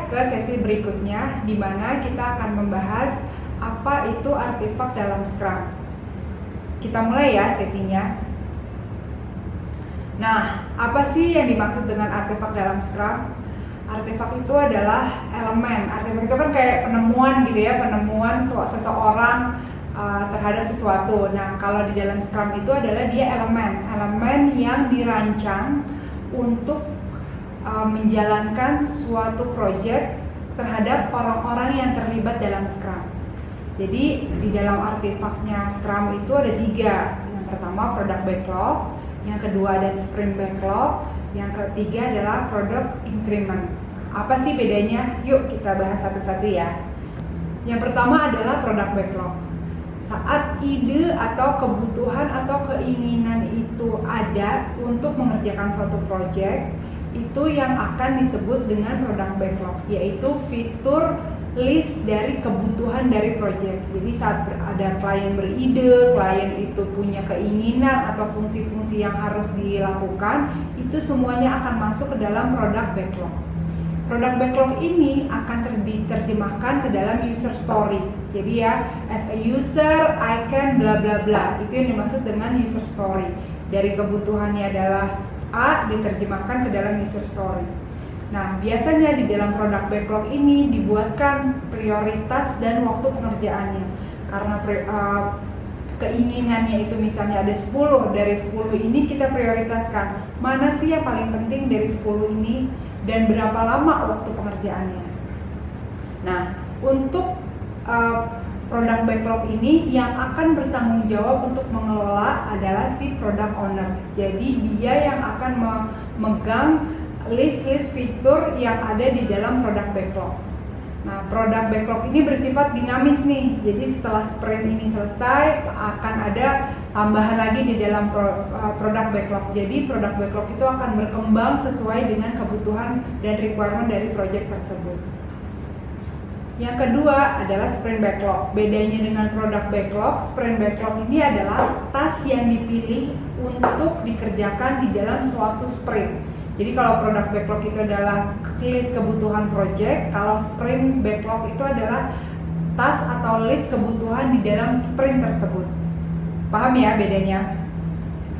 ke sesi berikutnya, di mana kita akan membahas apa itu artefak dalam Scrum. Kita mulai ya sesinya. Nah, apa sih yang dimaksud dengan artefak dalam Scrum? Artefak itu adalah elemen. Artefak itu kan kayak penemuan gitu ya, penemuan seseorang terhadap sesuatu. Nah, kalau di dalam Scrum itu adalah dia elemen yang dirancang untuk menjalankan suatu project terhadap orang-orang yang terlibat dalam Scrum. Jadi di dalam artefaknya Scrum itu ada 3. Yang pertama product backlog, yang kedua ada sprint backlog, yang ketiga adalah product increment. Apa sih bedanya? Yuk kita bahas satu-satu ya. Yang pertama adalah product backlog. Saat ide atau kebutuhan atau keinginan itu ada untuk mengerjakan suatu project, itu yang akan disebut dengan product backlog, yaitu fitur list dari kebutuhan dari project. Jadi saat ada klien beride, klien itu punya keinginan atau fungsi-fungsi yang harus dilakukan, itu semuanya akan masuk ke dalam product backlog. Product backlog ini akan diterjemahkan ke dalam user story. Jadi ya, as a user I can bla bla bla. Itu yang dimaksud dengan user story. Dari kebutuhannya adalah A diterjemahkan ke dalam user story. Nah, biasanya di dalam product backlog ini dibuatkan prioritas dan waktu pengerjaannya. Karena keinginannya itu misalnya ada 10, dari 10 ini kita prioritaskan. Mana sih yang paling penting dari 10 ini dan berapa lama waktu pengerjaannya. Nah, untuk product backlog ini yang akan bertanggung jawab untuk mengelola adalah si product owner. Jadi dia yang akan memegang list-list fitur yang ada di dalam product backlog. Nah, product backlog ini bersifat dinamis nih. Jadi setelah sprint ini selesai akan ada tambahan lagi di dalam product backlog. Jadi product backlog itu akan berkembang sesuai dengan kebutuhan dan requirement dari project tersebut. Yang kedua adalah sprint backlog. Bedanya dengan product backlog, sprint backlog ini adalah task yang dipilih untuk dikerjakan di dalam suatu sprint. Jadi kalau product backlog itu adalah list kebutuhan project, kalau sprint backlog itu adalah task atau list kebutuhan di dalam sprint tersebut. Paham ya bedanya?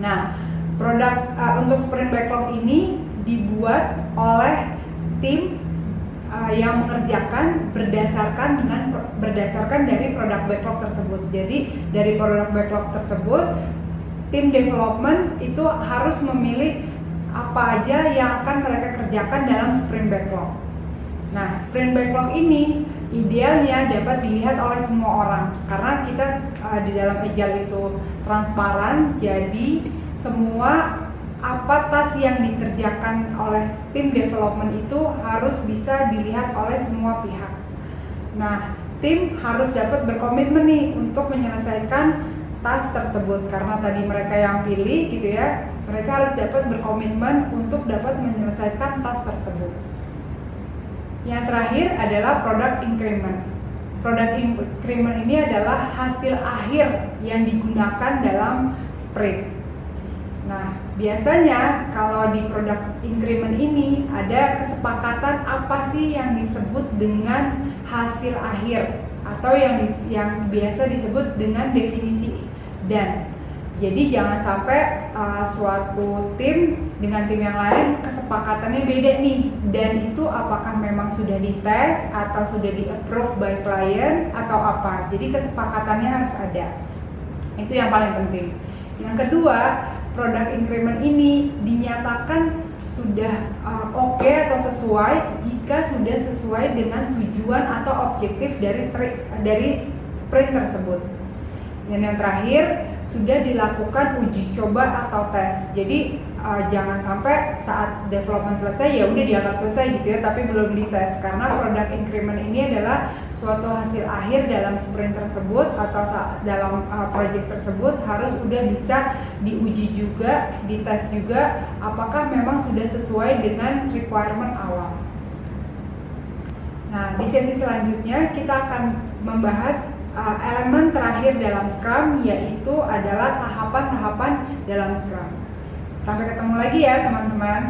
Nah, untuk sprint backlog ini dibuat oleh tim yang mengerjakan berdasarkan dari product backlog tersebut. Jadi dari product backlog tersebut, tim development itu harus memilih apa aja yang akan mereka kerjakan dalam sprint backlog. Nah, sprint backlog ini idealnya dapat dilihat oleh semua orang karena kita di dalam Agile itu transparan. Jadi semua apa task yang dikerjakan oleh tim development itu harus bisa dilihat oleh semua pihak. Nah, tim harus dapat berkomitmen nih untuk menyelesaikan task tersebut karena tadi mereka yang pilih gitu ya, mereka harus dapat berkomitmen untuk dapat menyelesaikan task tersebut. Yang terakhir adalah product increment. Product increment ini adalah hasil akhir yang digunakan dalam sprint. Nah, biasanya kalau di product increment ini ada kesepakatan apa sih yang disebut dengan hasil akhir atau yang biasa disebut dengan definisi dan. Jadi jangan sampai suatu tim dengan tim yang lain kesepakatannya beda nih, dan itu apakah memang sudah dites atau sudah di-approve by client atau apa. Jadi kesepakatannya harus ada. Itu yang paling penting. Yang kedua, product increment ini dinyatakan sudah oke atau sesuai jika sudah sesuai dengan tujuan atau objektif dari sprint tersebut. Dan yang terakhir, sudah dilakukan uji coba atau tes. Jadi jangan sampai saat development selesai ya udah dianggap selesai gitu ya, tapi belum dites, karena product increment ini adalah suatu hasil akhir dalam sprint tersebut atau dalam project tersebut harus udah bisa diuji juga, dites juga apakah memang sudah sesuai dengan requirement awal. Nah, di sesi selanjutnya kita akan membahas elemen terakhir dalam Scrum, yaitu adalah tahapan-tahapan dalam Scrum. Sampai ketemu lagi ya teman-teman.